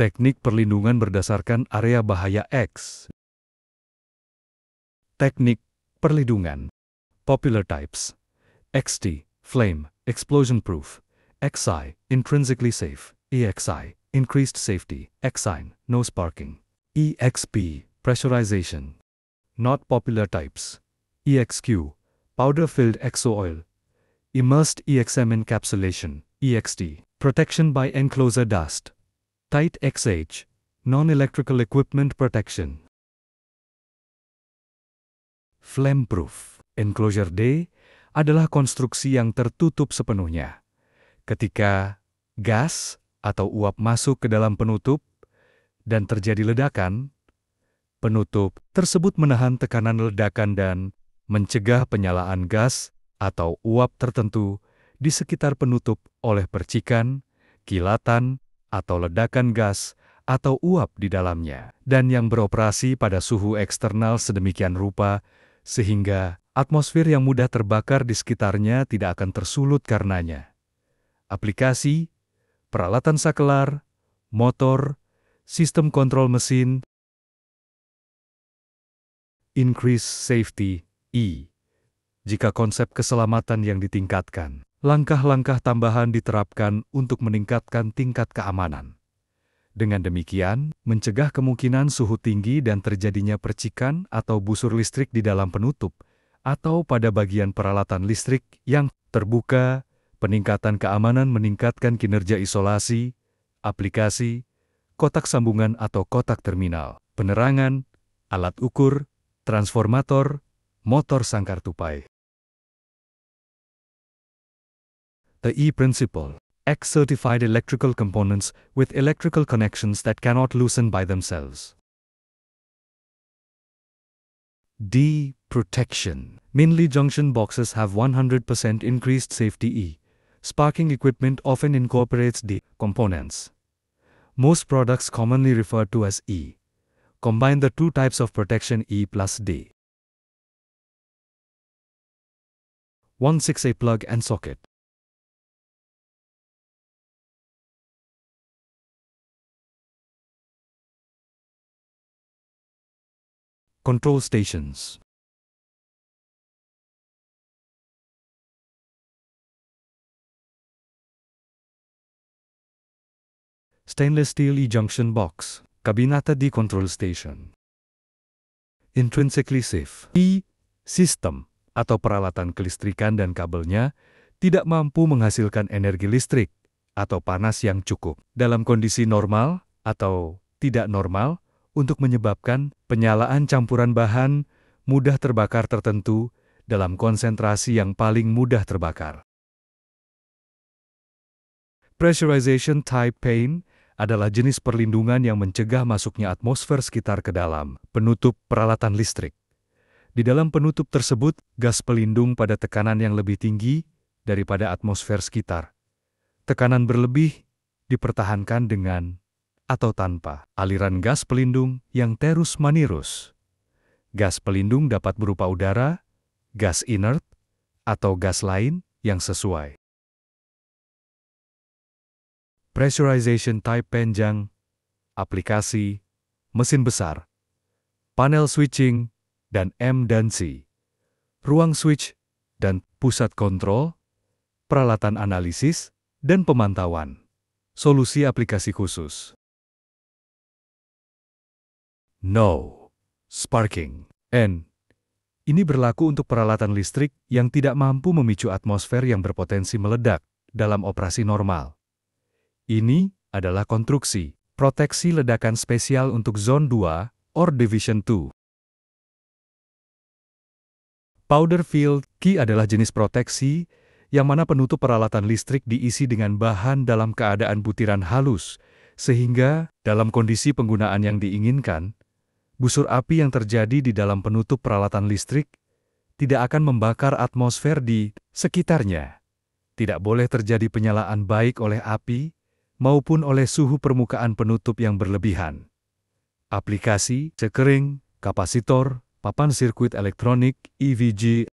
Teknik perlindungan berdasarkan area bahaya X. Teknik perlindungan. Popular types. XT, flame, explosion proof. XI, intrinsically safe. EXI, increased safety. XIN, no sparking. EXP, pressurization. Not popular types. EXQ, powder-filled exo oil. Immersed EXM encapsulation. EXT, protection by enclosure dust. Tight XH, non-electrical equipment protection. Flame-proof. Enclosure D adalah konstruksi yang tertutup sepenuhnya. Ketika gas atau uap masuk ke dalam penutup dan terjadi ledakan, penutup tersebut menahan tekanan ledakan dan mencegah penyalaan gas atau uap tertentu di sekitar penutup oleh percikan, kilatan, atau ledakan gas atau uap di dalamnya, dan yang beroperasi pada suhu eksternal sedemikian rupa sehingga atmosfer yang mudah terbakar di sekitarnya tidak akan tersulut karenanya. Aplikasi, peralatan sakelar, motor, sistem kontrol mesin. Increase safety, E. Jika konsep keselamatan yang ditingkatkan, langkah-langkah tambahan diterapkan untuk meningkatkan tingkat keamanan. Dengan demikian, mencegah kemungkinan suhu tinggi dan terjadinya percikan atau busur listrik di dalam penutup, atau pada bagian peralatan listrik yang terbuka. Peningkatan keamanan meningkatkan kinerja isolasi, aplikasi, kotak sambungan atau kotak terminal, penerangan, alat ukur, transformator, motor sangkar tupai. The E principle. X-certified electrical components with electrical connections that cannot loosen by themselves. D. Protection. Mainly junction boxes have 100% increased safety E. Sparking equipment often incorporates D components. Most products commonly referred to as E combine the two types of protection E plus D. 16A plug and socket. Control stations. Stainless steel E-junction box. Kabinata di control station. Intrinsically safe. E. Sistem atau peralatan kelistrikan dan kabelnya tidak mampu menghasilkan energi listrik atau panas yang cukup dalam kondisi normal atau tidak normal untuk menyebabkan penyalaan campuran bahan mudah terbakar tertentu dalam konsentrasi yang paling mudah terbakar. Pressurization type pane adalah jenis perlindungan yang mencegah masuknya atmosfer sekitar ke dalam penutup peralatan listrik. Di dalam penutup tersebut, gas pelindung pada tekanan yang lebih tinggi daripada atmosfer sekitar. Tekanan berlebih dipertahankan dengan atau tanpa aliran gas pelindung yang terus-menerus. Gas pelindung dapat berupa udara, gas inert, atau gas lain yang sesuai. Pressurization type panjang, aplikasi, mesin besar, panel switching, dan M dan C. Ruang switch dan pusat kontrol, peralatan analisis, dan pemantauan. Solusi aplikasi khusus. No sparking. N. Ini berlaku untuk peralatan listrik yang tidak mampu memicu atmosfer yang berpotensi meledak dalam operasi normal. Ini adalah konstruksi, proteksi ledakan spesial untuk Zone 2 or Division 2. Powder filled key adalah jenis proteksi yang mana penutup peralatan listrik diisi dengan bahan dalam keadaan butiran halus, sehingga dalam kondisi penggunaan yang diinginkan, busur api yang terjadi di dalam penutup peralatan listrik tidak akan membakar atmosfer di sekitarnya. Tidak boleh terjadi penyalaan baik oleh api maupun oleh suhu permukaan penutup yang berlebihan. Aplikasi, sekering, kapasitor, papan sirkuit elektronik, EVG.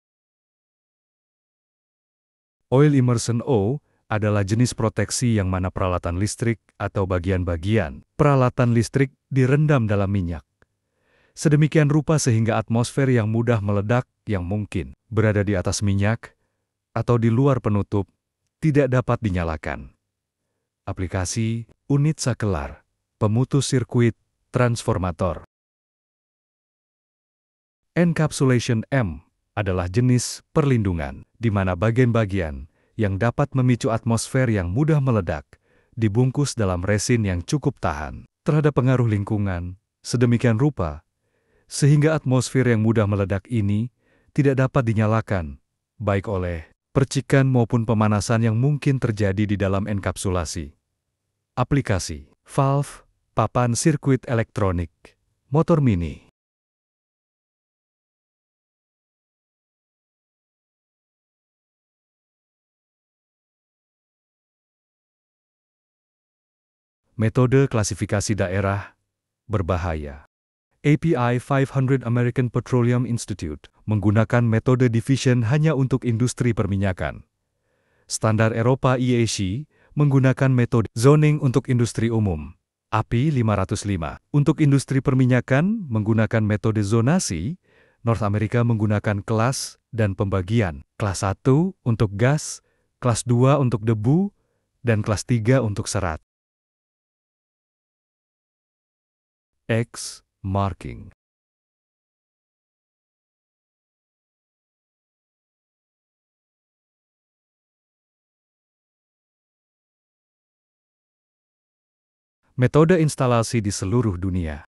Oil immersion O adalah jenis proteksi yang mana peralatan listrik atau bagian-bagian peralatan listrik direndam dalam minyak. Sedemikian rupa sehingga atmosfer yang mudah meledak yang mungkin berada di atas minyak atau di luar penutup tidak dapat dinyalakan. Aplikasi unit sakelar, pemutus sirkuit, transformator. Encapsulation M adalah jenis perlindungan di mana bagian-bagian yang dapat memicu atmosfer yang mudah meledak dibungkus dalam resin yang cukup tahan terhadap pengaruh lingkungan sedemikian rupa sehingga atmosfer yang mudah meledak ini tidak dapat dinyalakan, baik oleh percikan maupun pemanasan yang mungkin terjadi di dalam enkapsulasi. Aplikasi valve, papan sirkuit elektronik, motor mini. Metode klasifikasi daerah berbahaya. API 500 American Petroleum Institute menggunakan metode division hanya untuk industri perminyakan. Standar Eropa EAC menggunakan metode zoning untuk industri umum. API 505 untuk industri perminyakan menggunakan metode zonasi. North America menggunakan kelas dan pembagian. Kelas 1 untuk gas, kelas 2 untuk debu, dan kelas 3 untuk serat. X marking. Metode instalasi di seluruh dunia.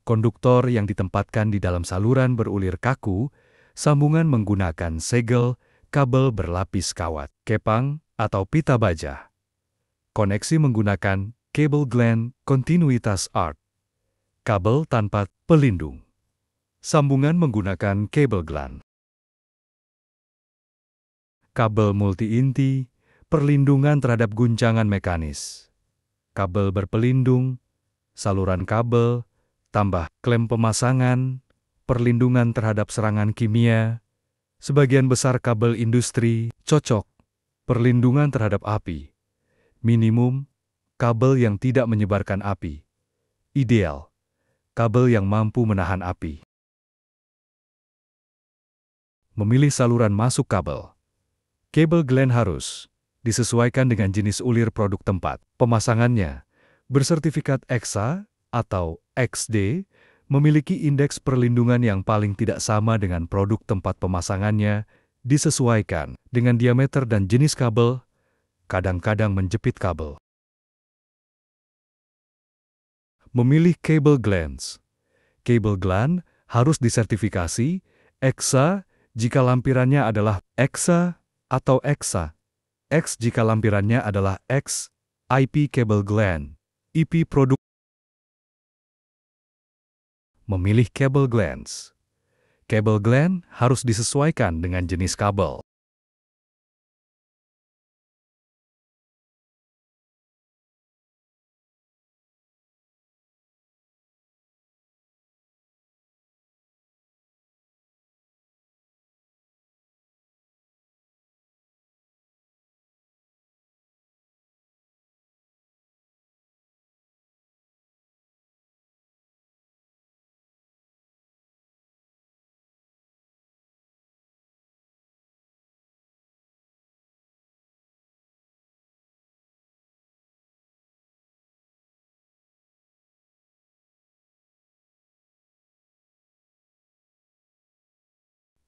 Konduktor yang ditempatkan di dalam saluran berulir kaku, sambungan menggunakan segel, kabel berlapis kawat, kepang, atau pita baja. Koneksi menggunakan cable gland kontinuitas ARC. Kabel tanpa pelindung. Sambungan menggunakan cable gland. Kabel multi-inti, perlindungan terhadap guncangan mekanis. Kabel berpelindung, saluran kabel, tambah klem pemasangan, perlindungan terhadap serangan kimia, sebagian besar kabel industri, cocok, perlindungan terhadap api, minimum, kabel yang tidak menyebarkan api, ideal, kabel yang mampu menahan api. Memilih saluran masuk kabel. Cable gland harus disesuaikan dengan jenis ulir produk tempat. Pemasangannya bersertifikat EXA atau XD memiliki indeks perlindungan yang paling tidak sama dengan produk tempat pemasangannya, disesuaikan dengan diameter dan jenis kabel, kadang-kadang menjepit kabel. Memilih cable glands. Cable gland harus disertifikasi EXA jika lampirannya adalah EXA atau EXA. X jika lampirannya adalah X, IP cable gland, IP produk. Memilih cable glands. Cable gland harus disesuaikan dengan jenis kabel.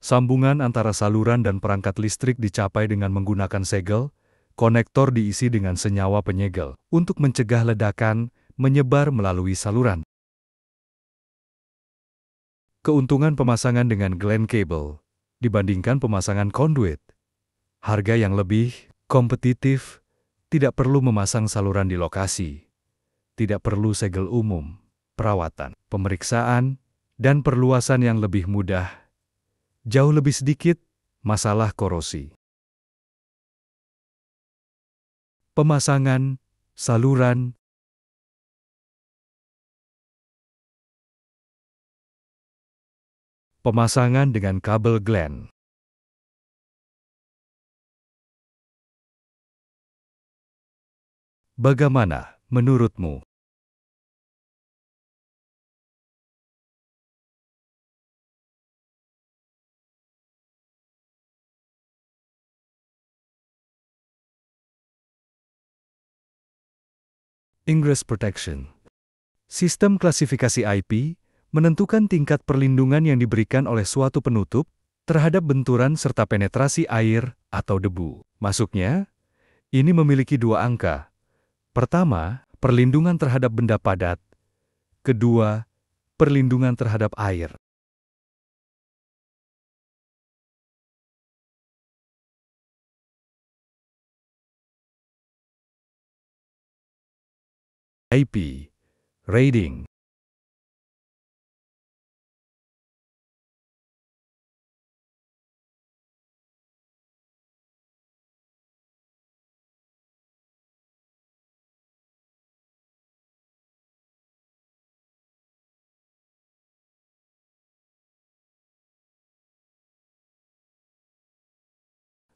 Sambungan antara saluran dan perangkat listrik dicapai dengan menggunakan segel, konektor diisi dengan senyawa penyegel untuk mencegah ledakan menyebar melalui saluran. Keuntungan pemasangan dengan gland cable dibandingkan pemasangan conduit. Harga yang lebih kompetitif, tidak perlu memasang saluran di lokasi, tidak perlu segel umum, perawatan, pemeriksaan, dan perluasan yang lebih mudah. Jauh lebih sedikit masalah korosi. Pemasangan saluran. Pemasangan dengan kabel gland. Bagaimana menurutmu? Ingress Protection. Sistem klasifikasi IP menentukan tingkat perlindungan yang diberikan oleh suatu penutup terhadap benturan serta penetrasi air atau debu. Masuknya, ini memiliki dua angka. Pertama, perlindungan terhadap benda padat. Kedua, perlindungan terhadap air. IP Rating.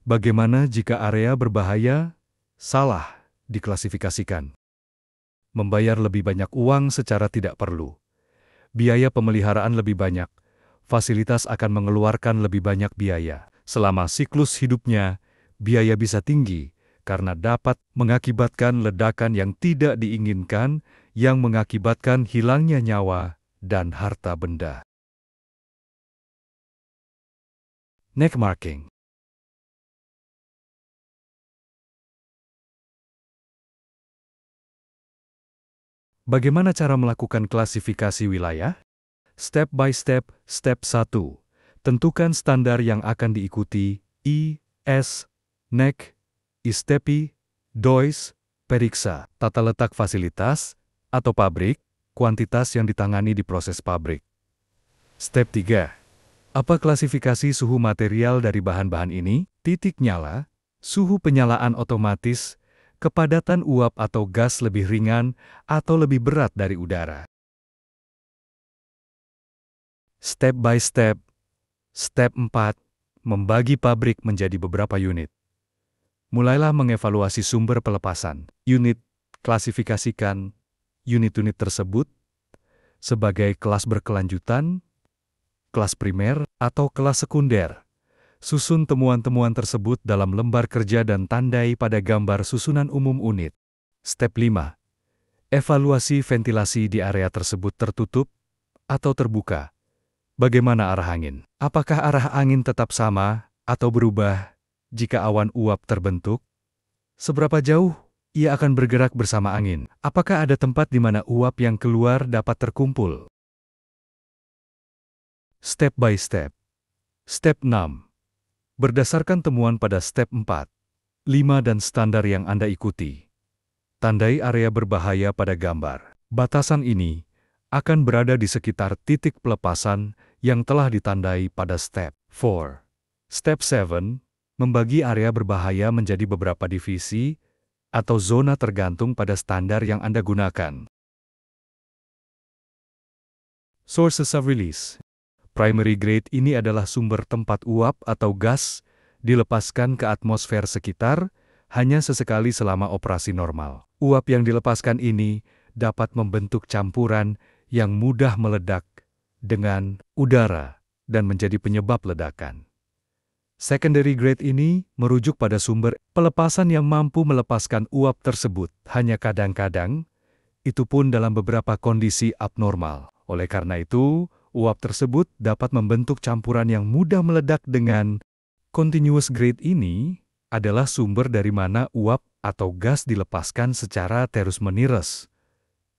Bagaimana jika area berbahaya salah diklasifikasikan? Membayar lebih banyak uang secara tidak perlu. Biaya pemeliharaan lebih banyak. Fasilitas akan mengeluarkan lebih banyak biaya. Selama siklus hidupnya, biaya bisa tinggi karena dapat mengakibatkan ledakan yang tidak diinginkan yang mengakibatkan hilangnya nyawa dan harta benda. Neck marking. Bagaimana cara melakukan klasifikasi wilayah? Step by step. Step 1. Tentukan standar yang akan diikuti. I, S, NEC, ISTEPI, DOIS, periksa tata letak fasilitas atau pabrik, kuantitas yang ditangani di proses pabrik. Step 3. Apa klasifikasi suhu material dari bahan-bahan ini? Titik nyala, suhu penyalaan otomatis, kepadatan uap atau gas lebih ringan atau lebih berat dari udara. Step by step. Step 4. Membagi pabrik menjadi beberapa unit. Mulailah mengevaluasi sumber pelepasan. Unit, klasifikasikan unit-unit tersebut sebagai kelas berkelanjutan, kelas primer, atau kelas sekunder. Susun temuan-temuan tersebut dalam lembar kerja dan tandai pada gambar susunan umum unit. Step 5. Evaluasi ventilasi di area tersebut tertutup atau terbuka. Bagaimana arah angin? Apakah arah angin tetap sama atau berubah jika awan uap terbentuk? Seberapa jauh ia akan bergerak bersama angin? Apakah ada tempat di mana uap yang keluar dapat terkumpul? Step by step. Step 6. Berdasarkan temuan pada step 4, 5 dan standar yang Anda ikuti. Tandai area berbahaya pada gambar. Batasan ini akan berada di sekitar titik pelepasan yang telah ditandai pada step 4. Step 7. Membagi area berbahaya menjadi beberapa divisi atau zona tergantung pada standar yang Anda gunakan. Sources of release. Primary grade ini adalah sumber tempat uap atau gas dilepaskan ke atmosfer sekitar hanya sesekali selama operasi normal. Uap yang dilepaskan ini dapat membentuk campuran yang mudah meledak dengan udara dan menjadi penyebab ledakan. Secondary grade ini merujuk pada sumber pelepasan yang mampu melepaskan uap tersebut hanya kadang-kadang, itu pun dalam beberapa kondisi abnormal. Oleh karena itu, uap tersebut dapat membentuk campuran yang mudah meledak dengan continuous grade ini adalah sumber dari mana uap atau gas dilepaskan secara terus-menerus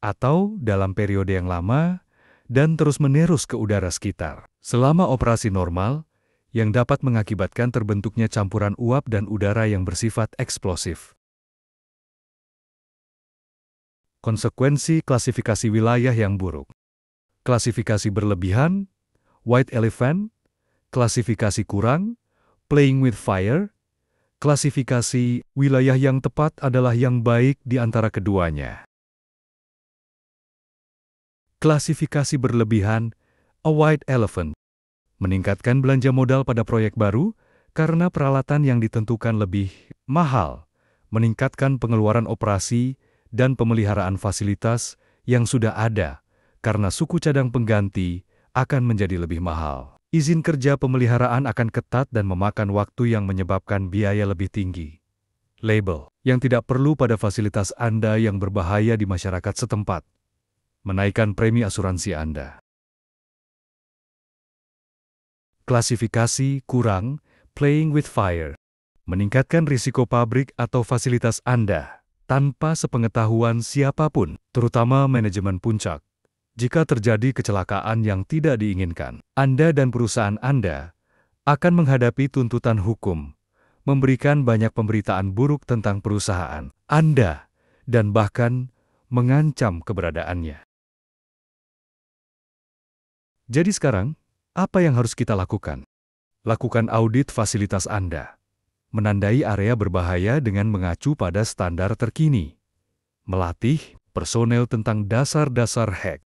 atau dalam periode yang lama dan terus-menerus ke udara sekitar. Selama operasi normal, yang dapat mengakibatkan terbentuknya campuran uap dan udara yang bersifat eksplosif. Konsekuensi klasifikasi wilayah yang buruk. Klasifikasi berlebihan, white elephant, klasifikasi kurang, playing with fire, klasifikasi wilayah yang tepat adalah yang baik di antara keduanya. Klasifikasi berlebihan, a white elephant, meningkatkan belanja modal pada proyek baru karena peralatan yang ditentukan lebih mahal, meningkatkan pengeluaran operasi dan pemeliharaan fasilitas yang sudah ada, karena suku cadang pengganti akan menjadi lebih mahal. Izin kerja pemeliharaan akan ketat dan memakan waktu yang menyebabkan biaya lebih tinggi. Label yang tidak perlu pada fasilitas Anda yang berbahaya di masyarakat setempat. Menaikkan premi asuransi Anda. Klasifikasi kurang, playing with fire. Meningkatkan risiko pabrik atau fasilitas Anda tanpa sepengetahuan siapapun, terutama manajemen puncak. Jika terjadi kecelakaan yang tidak diinginkan, Anda dan perusahaan Anda akan menghadapi tuntutan hukum, memberikan banyak pemberitaan buruk tentang perusahaan Anda, dan bahkan mengancam keberadaannya. Jadi sekarang, apa yang harus kita lakukan? Lakukan audit fasilitas Anda. Menandai area berbahaya dengan mengacu pada standar terkini. Melatih personel tentang dasar-dasar hack.